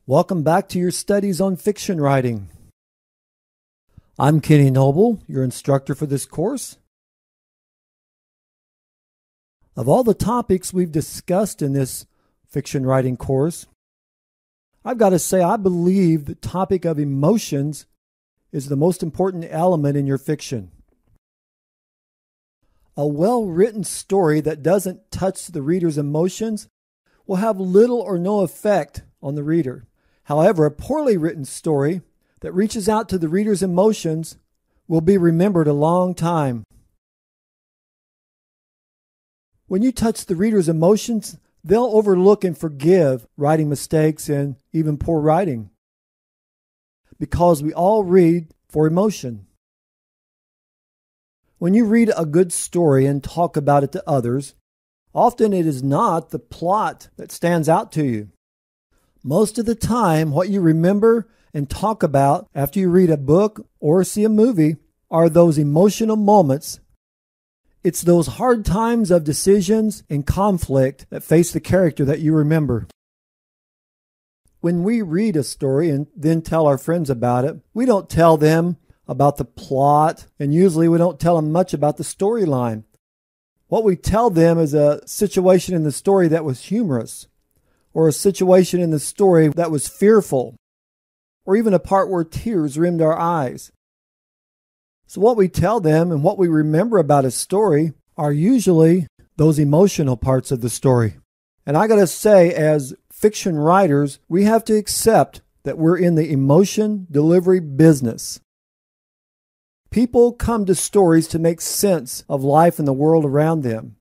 Welcome back to your studies on fiction writing. I'm Kenny Noble, your instructor for this course. Of all the topics we've discussed in this fiction writing course, I've got to say I believe the topic of emotions is the most important element in your fiction. A well-written story that doesn't touch the reader's emotions will have little or no effect on the reader. However, a poorly written story that reaches out to the reader's emotions will be remembered a long time. When you touch the reader's emotions, they'll overlook and forgive writing mistakes and even poor writing, because we all read for emotion. When you read a good story and talk about it to others, often it is not the plot that stands out to you. Most of the time, what you remember and talk about after you read a book or see a movie are those emotional moments. It's those hard times of decisions and conflict that face the character that you remember. When we read a story and then tell our friends about it, we don't tell them about the plot, and usually we don't tell them much about the storyline. What we tell them is a situation in the story that was humorous, or a situation in the story that was fearful, or even a part where tears rimmed our eyes. So what we tell them and what we remember about a story are usually those emotional parts of the story. And I gotta say, as fiction writers, we have to accept that we're in the emotion delivery business. People come to stories to make sense of life and the world around them.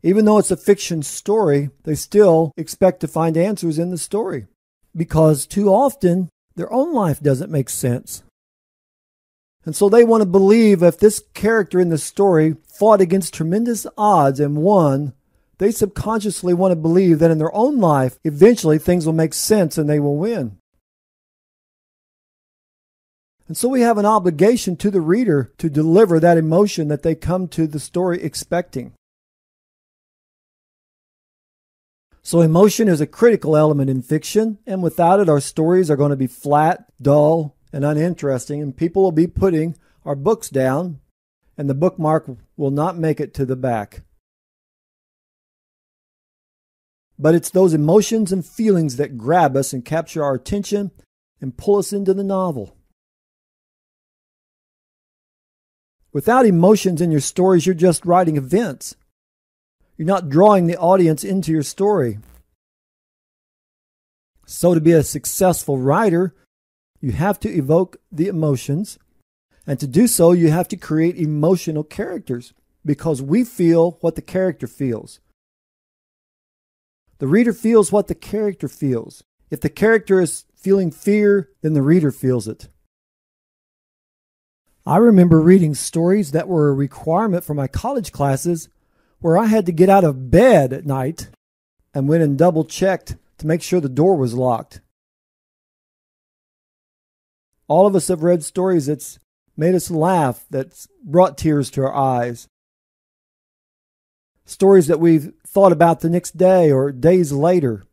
Even though it's a fiction story, they still expect to find answers in the story, because too often their own life doesn't make sense. And so they want to believe if this character in the story fought against tremendous odds and won, they subconsciously want to believe that in their own life, eventually things will make sense and they will win. And so we have an obligation to the reader to deliver that emotion that they come to the story expecting. So emotion is a critical element in fiction, and without it, our stories are going to be flat, dull, and uninteresting, and people will be putting our books down, and the bookmark will not make it to the back. But it's those emotions and feelings that grab us and capture our attention and pull us into the novel. Without emotions in your stories, you're just writing events. You're not drawing the audience into your story. So to be a successful writer, you have to evoke the emotions. And to do so, you have to create emotional characters, because we feel what the character feels. The reader feels what the character feels. If the character is feeling fear, then the reader feels it. I remember reading stories that were a requirement for my college classes, where I had to get out of bed at night and went and double-checked to make sure the door was locked. All of us have read stories that's made us laugh, that's brought tears to our eyes. Stories that we've thought about the next day or days later.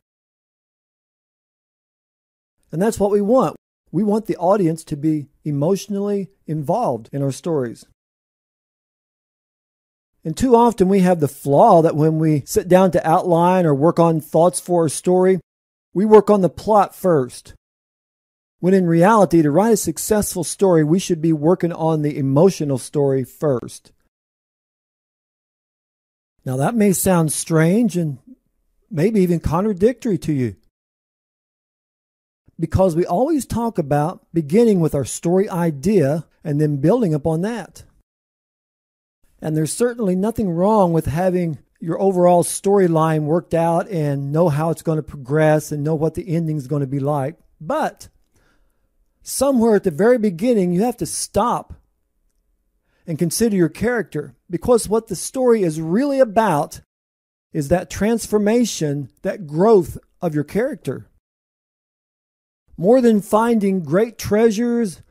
And that's what we want. We want the audience to be emotionally involved in our stories. And too often we have the flaw that when we sit down to outline or work on thoughts for a story, we work on the plot first. When in reality, to write a successful story, we should be working on the emotional story first. Now that may sound strange and maybe even contradictory to you, because we always talk about beginning with our story idea and then building upon that. And there's certainly nothing wrong with having your overall storyline worked out and know how it's going to progress and know what the ending is going to be like. But somewhere at the very beginning, you have to stop and consider your character, because what the story is really about is that transformation, that growth of your character. More than finding great treasures,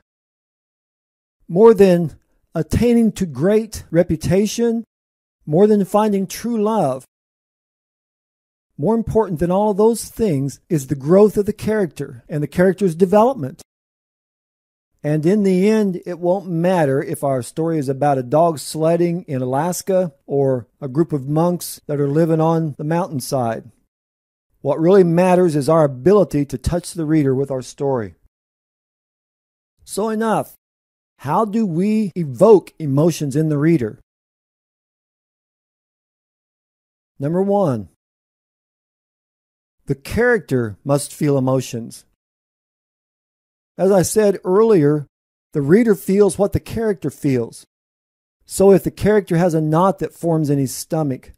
more than attaining to great reputation, more than finding true love, more important than all those things is the growth of the character and the character's development. And in the end, it won't matter if our story is about a dog sledding in Alaska or a group of monks that are living on the mountainside. What really matters is our ability to touch the reader with our story. So enough. How do we evoke emotions in the reader? Number 1, the character must feel emotions. As I said earlier, the reader feels what the character feels. So if the character has a knot that forms in his stomach,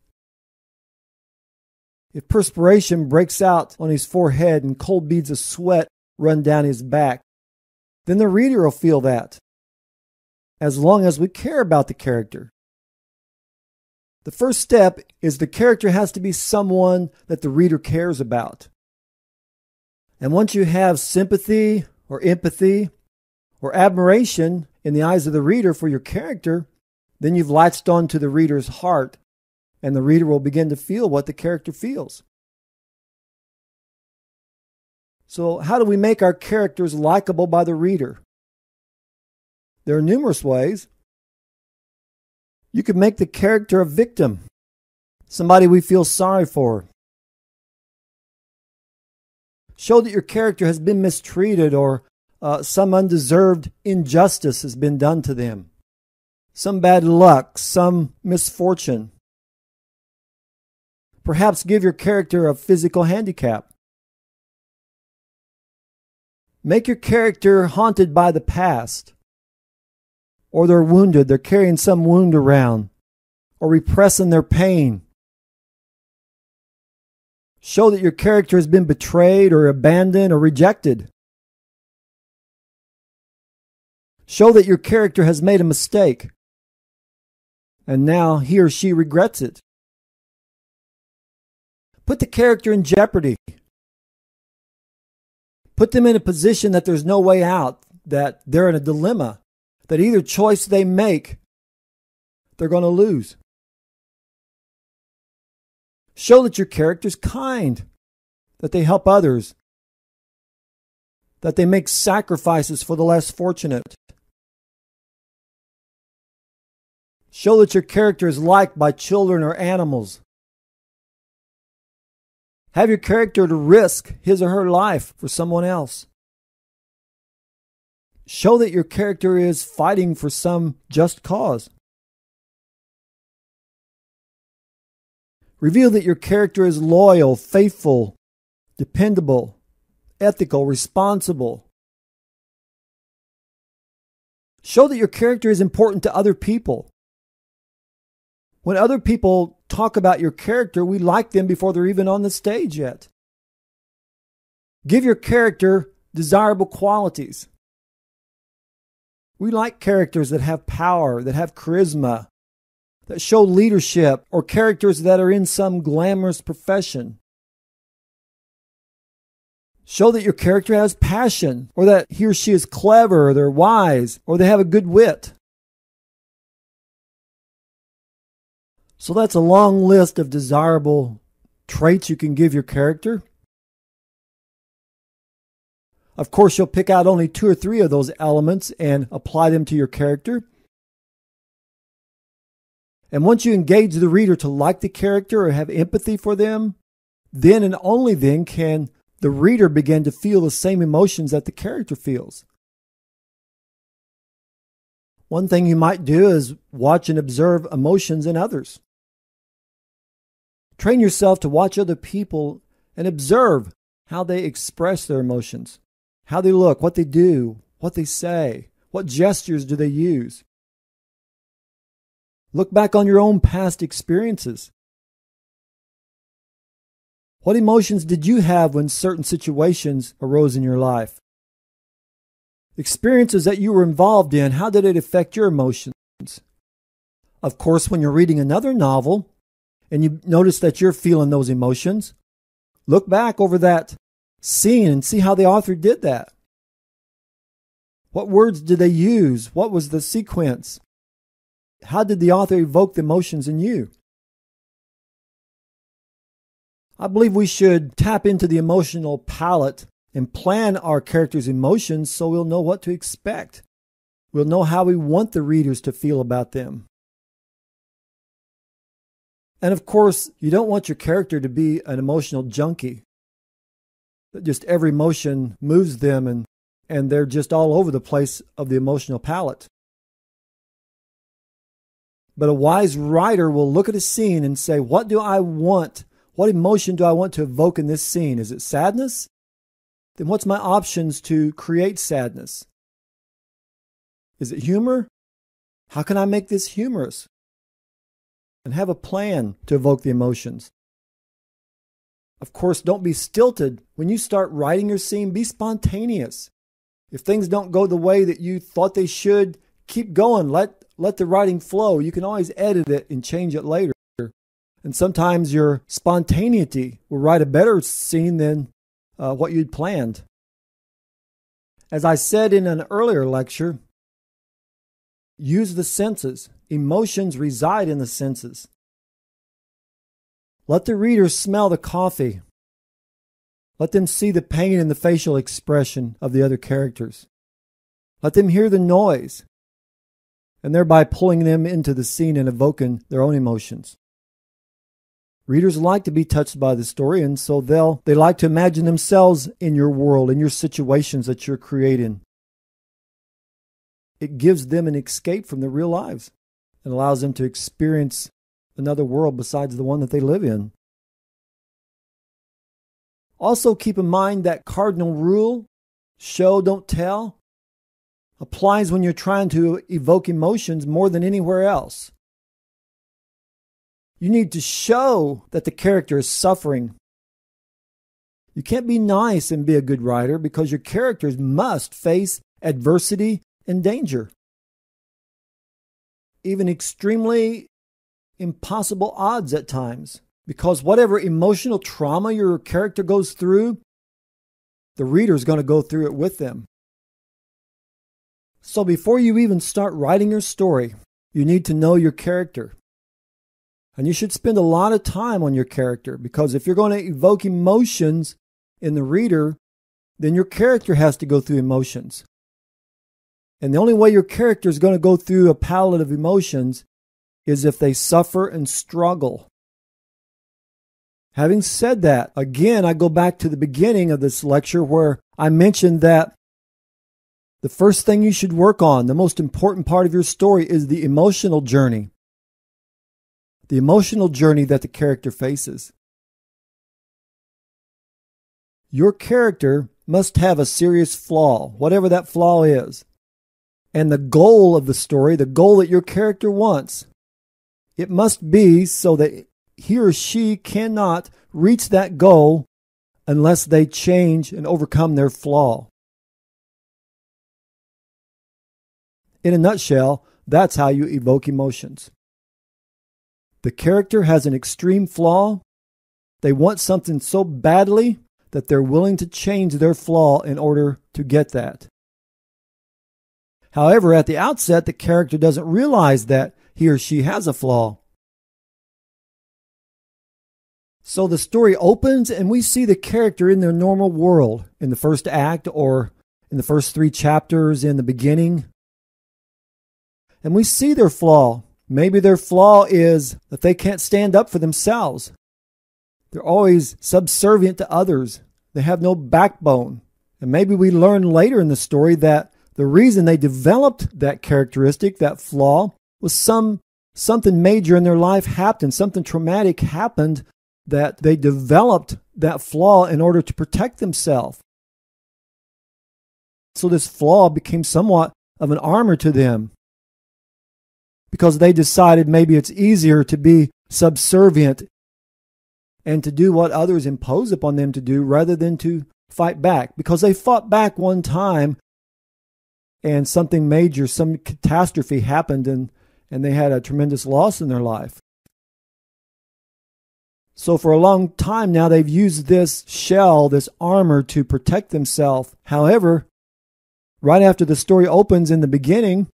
if perspiration breaks out on his forehead and cold beads of sweat run down his back, then the reader will feel that, as long as we care about the character. The first step is the character has to be someone that the reader cares about. And once you have sympathy or empathy or admiration in the eyes of the reader for your character, then you've latched on to the reader's heart, and the reader will begin to feel what the character feels. So how do we make our characters likable by the reader? There are numerous ways. You could make the character a victim, somebody we feel sorry for. Show that your character has been mistreated or some undeserved injustice has been done to them. Some bad luck, some misfortune. Perhaps give your character a physical handicap. Make your character haunted by the past. Or they're wounded, they're carrying some wound around, or repressing their pain. Show that your character has been betrayed or abandoned or rejected. Show that your character has made a mistake, and now he or she regrets it. Put the character in jeopardy. Put them in a position that there's no way out, that they're in a dilemma. That either choice they make, they're going to lose. Show that your character's kind, that they help others, that they make sacrifices for the less fortunate. Show that your character is liked by children or animals. Have your character to risk his or her life for someone else. Show that your character is fighting for some just cause. Reveal that your character is loyal, faithful, dependable, ethical, responsible. Show that your character is important to other people. When other people talk about your character, we like them before they're even on the stage yet. Give your character desirable qualities. We like characters that have power, that have charisma, that show leadership, or characters that are in some glamorous profession. Show that your character has passion, or that he or she is clever, or they're wise, or they have a good wit. So that's a long list of desirable traits you can give your character. Of course, you'll pick out only 2 or 3 of those elements and apply them to your character. And once you engage the reader to like the character or have empathy for them, then and only then can the reader begin to feel the same emotions that the character feels. One thing you might do is watch and observe emotions in others. Train yourself to watch other people and observe how they express their emotions. How they look, what they do, what they say, what gestures do they use. Look back on your own past experiences. What emotions did you have when certain situations arose in your life? Experiences that you were involved in, how did it affect your emotions? Of course, when you're reading another novel and you notice that you're feeling those emotions, look back over that scene and see how the author did that. What words did they use? What was the sequence? How did the author evoke the emotions in you? I believe we should tap into the emotional palette and plan our characters' emotions so we'll know what to expect. We'll know how we want the readers to feel about them. And of course, you don't want your character to be an emotional junkie. That just every emotion moves them and they're just all over the place of the emotional palette. But a wise writer will look at a scene and say, what do I want? What emotion do I want to evoke in this scene? Is it sadness? Then what's my options to create sadness? Is it humor? How can I make this humorous? And have a plan to evoke the emotions. Of course, don't be stilted. When you start writing your scene, be spontaneous. If things don't go the way that you thought they should, keep going. Let the writing flow. You can always edit it and change it later. And sometimes your spontaneity will write a better scene than what you'd planned. As I said in an earlier lecture, use the senses. Emotions reside in the senses. Let the reader smell the coffee. Let them see the pain in the facial expression of the other characters. Let them hear the noise, and thereby pulling them into the scene and evoking their own emotions. Readers like to be touched by the story, and so they like to imagine themselves in your world, in your situations that you're creating. It gives them an escape from their real lives and allows them to experience another world besides the one that they live in. Also keep in mind that cardinal rule, show, don't tell, applies when you're trying to evoke emotions more than anywhere else. You need to show that the character is suffering. You can't be nice and be a good writer because your characters must face adversity and danger. Even extremely impossible odds at times. Because whatever emotional trauma your character goes through, the reader is going to go through it with them. So before you even start writing your story, you need to know your character. And you should spend a lot of time on your character, because if you're going to evoke emotions in the reader, then your character has to go through emotions. And the only way your character is going to go through a palette of emotions is if they suffer and struggle. Having said that, again, I go back to the beginning of this lecture where I mentioned that the first thing you should work on, the most important part of your story, is the emotional journey. The emotional journey that the character faces. Your character must have a serious flaw, whatever that flaw is. And the goal of the story, the goal that your character wants, it must be so that he or she cannot reach that goal unless they change and overcome their flaw. In a nutshell, that's how you evoke emotions. The character has an extreme flaw. They want something so badly that they're willing to change their flaw in order to get that. However, at the outset, the character doesn't realize that he or she has a flaw. So the story opens and we see the character in their normal world in the first act or in the first 3 chapters in the beginning. And we see their flaw. Maybe their flaw is that they can't stand up for themselves. They're always subservient to others. They have no backbone. And maybe we learn later in the story that the reason they developed that characteristic, that flaw, was something major in their life happened. Something traumatic happened that they developed that flaw in order to protect themselves. So this flaw became somewhat of an armor to them because they decided maybe it's easier to be subservient and to do what others impose upon them to do rather than to fight back. Because they fought back one time and something major, some catastrophe happened and they had a tremendous loss in their life. So for a long time now, they've used this shell, this armor, to protect themselves. However, right after the story opens in the beginning,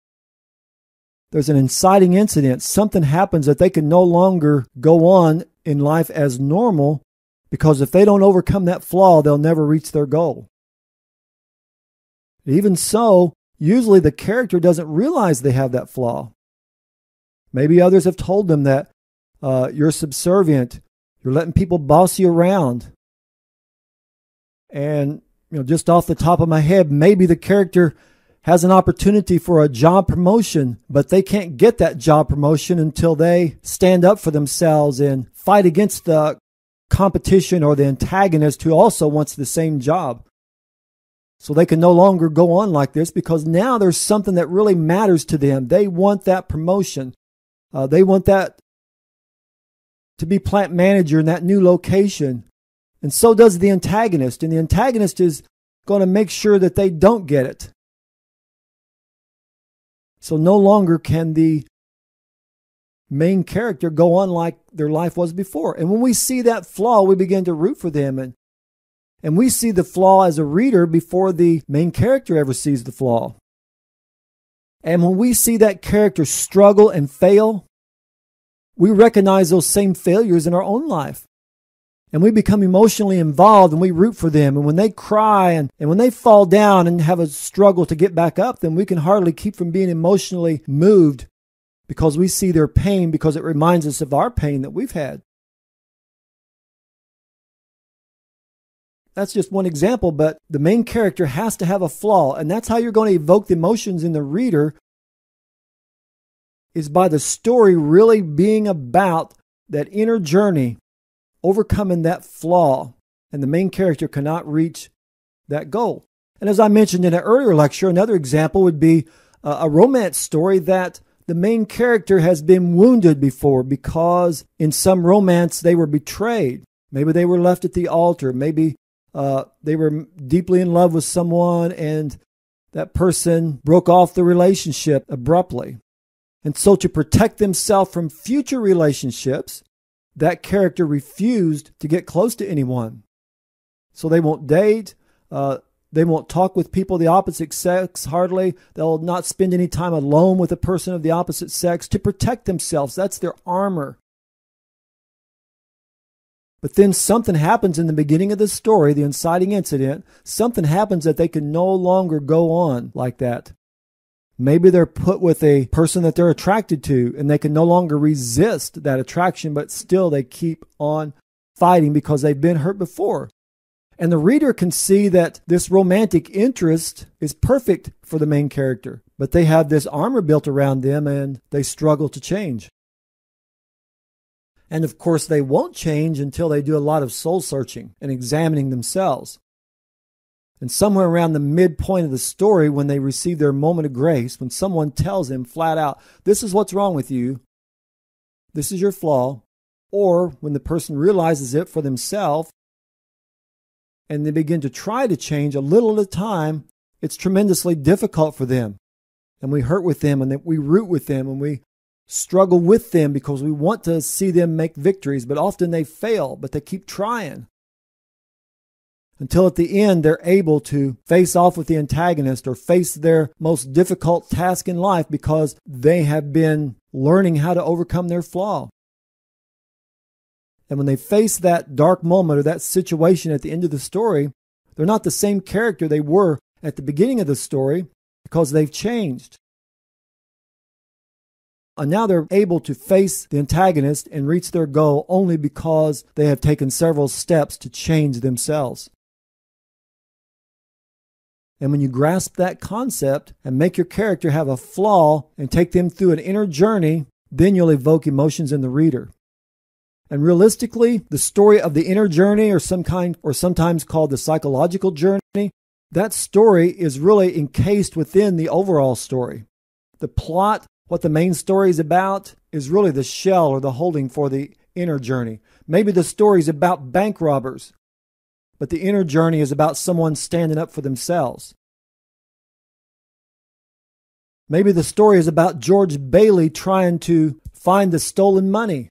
there's an inciting incident. Something happens that they can no longer go on in life as normal, Because if they don't overcome that flaw, they'll never reach their goal. Even so, usually the character doesn't realize they have that flaw. Maybe others have told them that you're subservient, you're letting people boss you around. And just off the top of my head, maybe the character has an opportunity for a job promotion, but they can't get that job promotion until they stand up for themselves and fight against the competition or the antagonist who also wants the same job. So they can no longer go on like this because now there's something that really matters to them. They want that promotion. They want that to be plant manager in that new location. And so does the antagonist. And the antagonist is going to make sure that they don't get it. So no longer can the main character go on like their life was before. And when we see that flaw, we begin to root for them. And we see the flaw as a reader before the main character ever sees the flaw. And when we see that character struggle and fail, we recognize those same failures in our own life. And we become emotionally involved and we root for them. And when they cry and when they fall down and have a struggle to get back up, then we can hardly keep from being emotionally moved because we see their pain, because it reminds us of our pain that we've had. That's just one example, but the main character has to have a flaw, and that's how you're going to evoke the emotions in the reader, is by the story really being about that inner journey, overcoming that flaw, and the main character cannot reach that goal. And as I mentioned in an earlier lecture, another example would be a romance story that the main character has been wounded before because in some romance they were betrayed. Maybe they were left at the altar. Maybe they were deeply in love with someone and that person broke off the relationship abruptly. And so to protect themselves from future relationships, that character refused to get close to anyone. So they won't date. They won't talk with people of the opposite sex hardly. They'll not spend any time alone with a person of the opposite sex to protect themselves. That's their armor. But then something happens in the beginning of the story, the inciting incident. Something happens that they can no longer go on like that. Maybe they're put with a person that they're attracted to and they can no longer resist that attraction, but still they keep on fighting because they've been hurt before. And the reader can see that this romantic interest is perfect for the main character, but they have this armor built around them and they struggle to change. And of course, they won't change until they do a lot of soul searching and examining themselves. And somewhere around the midpoint of the story, when they receive their moment of grace, when someone tells them flat out, this is what's wrong with you, this is your flaw, or when the person realizes it for themselves, and they begin to try to change a little at a time, it's tremendously difficult for them. And we hurt with them, and we root with them, and we struggle with them because we want to see them make victories, but often they fail, but they keep trying. Until at the end, they're able to face off with the antagonist or face their most difficult task in life because they have been learning how to overcome their flaw. And when they face that dark moment or that situation at the end of the story, they're not the same character they were at the beginning of the story because they've changed. And now they're able to face the antagonist and reach their goal only because they have taken several steps to change themselves. And when you grasp that concept and make your character have a flaw and take them through an inner journey, then you'll evoke emotions in the reader. And realistically, the story of the inner journey or sometimes called the psychological journey, that story is really encased within the overall story. The plot, what the main story is about, is really the shell or the holding for the inner journey. Maybe the story is about bank robbers, but the inner journey is about someone standing up for themselves. Maybe the story is about George Bailey trying to find the stolen money.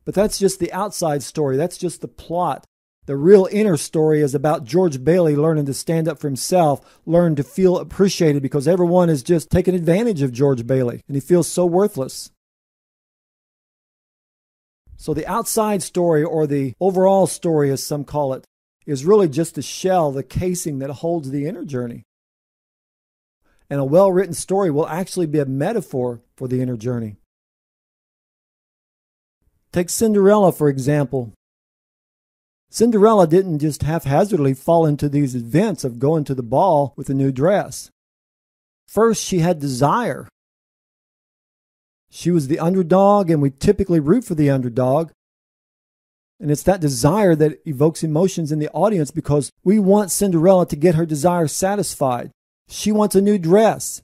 But that's just the outside story. That's just the plot. The real inner story is about George Bailey learning to stand up for himself, learn to feel appreciated because everyone is just taking advantage of George Bailey and he feels so worthless. So the outside story, or the overall story as some call it, is really just the shell, the casing that holds the inner journey. And a well-written story will actually be a metaphor for the inner journey. Take Cinderella, for example. Cinderella didn't just haphazardly fall into these events of going to the ball with a new dress. First, she had desire. She was the underdog, and we typically root for the underdog. And it's that desire that evokes emotions in the audience because we want Cinderella to get her desire satisfied. She wants a new dress.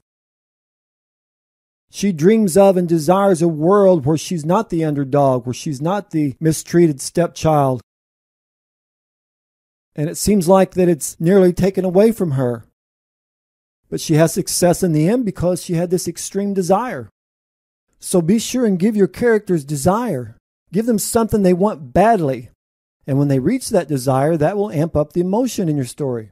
She dreams of and desires a world where she's not the underdog, where she's not the mistreated stepchild. And it seems like that it's nearly taken away from her. But she has success in the end because she had this extreme desire. So be sure and give your characters desire. Give them something they want badly. And when they reach that desire, that will amp up the emotion in your story.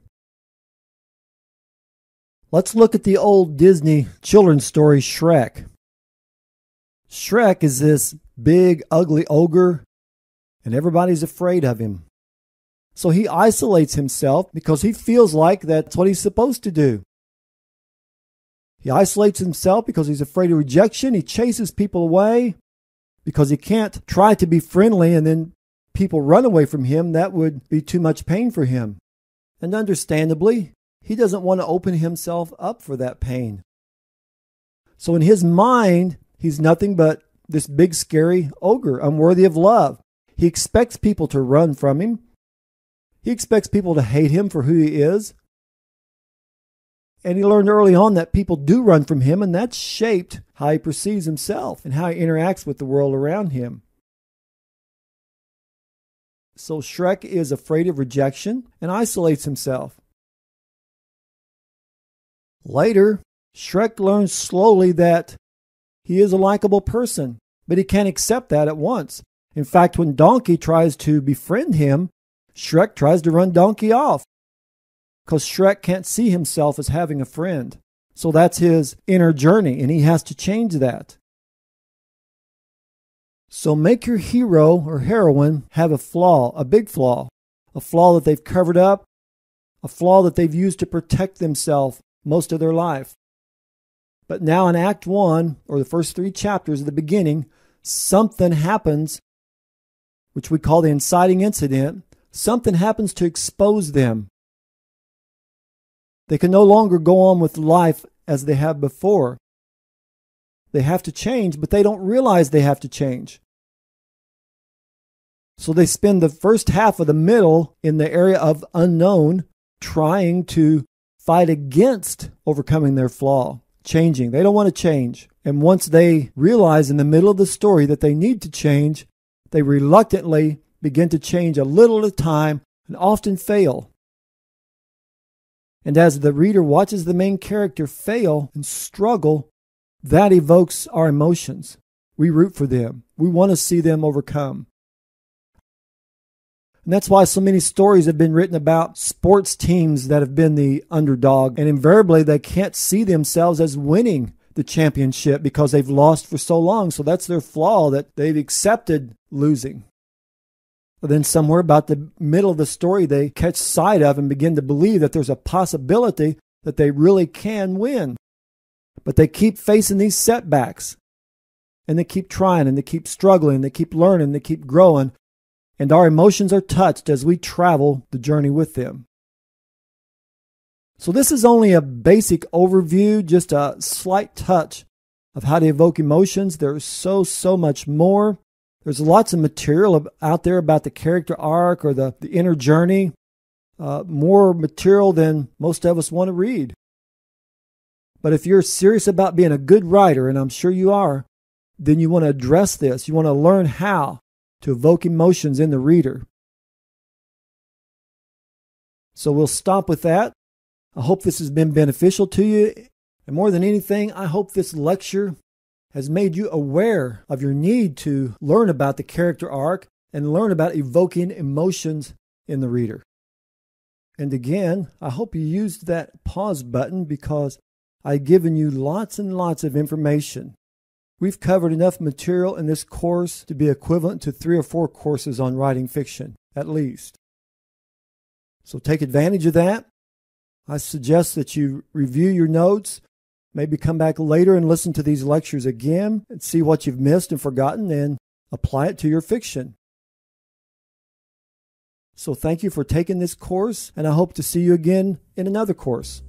Let's look at the old Disney children's story, Shrek. Shrek is this big, ugly ogre, and everybody's afraid of him. So he isolates himself because he feels like that's what he's supposed to do. He isolates himself because he's afraid of rejection. He chases people away because he can't try to be friendly and then people run away from him. That would be too much pain for him. And understandably, he doesn't want to open himself up for that pain. So in his mind, he's nothing but this big, scary ogre, unworthy of love. He expects people to run from him. He expects people to hate him for who he is. And he learned early on that people do run from him, and that's shaped how he perceives himself and how he interacts with the world around him. So Shrek is afraid of rejection and isolates himself. Later, Shrek learns slowly that he is a likable person, but he can't accept that at once. In fact, when Donkey tries to befriend him, Shrek tries to run Donkey off because Shrek can't see himself as having a friend. So that's his inner journey, and he has to change that. So make your hero or heroine have a flaw, a big flaw, a flaw that they've covered up, a flaw that they've used to protect themselves most of their life. But now in Act 1, or the first 3 chapters at the beginning, something happens, which we call the inciting incident. Something happens to expose them. They can no longer go on with life as they have before. They have to change, but they don't realize they have to change. So they spend the first half of the middle in the area of unknown, trying to fight against overcoming their flaw, changing. They don't want to change. And once they realize in the middle of the story that they need to change, they reluctantly begin to change a little at a time and often fail. And as the reader watches the main character fail and struggle, that evokes our emotions. We root for them. We want to see them overcome. And that's why so many stories have been written about sports teams that have been the underdog. And invariably, they can't see themselves as winning the championship because they've lost for so long. So that's their flaw, that they've accepted losing. But then somewhere about the middle of the story, they catch sight of and begin to believe that there's a possibility that they really can win. But they keep facing these setbacks. And they keep trying, and they keep struggling, they keep learning, they keep growing. And our emotions are touched as we travel the journey with them. So this is only a basic overview, just a slight touch of how to evoke emotions. There's so much more. There's lots of material out there about the character arc or the inner journey. More material than most of us want to read. But if you're serious about being a good writer, and I'm sure you are, then you want to address this. You want to learn how to evoke emotions in the reader. So we'll stop with that. I hope this has been beneficial to you. And more than anything, I hope this lecture has made you aware of your need to learn about the character arc and learn about evoking emotions in the reader. And again, I hope you used that pause button because I've given you lots and lots of information. We've covered enough material in this course to be equivalent to 3 or 4 courses on writing fiction, at least. So take advantage of that. I suggest that you review your notes, maybe come back later and listen to these lectures again and see what you've missed and forgotten and apply it to your fiction. So thank you for taking this course, and I hope to see you again in another course.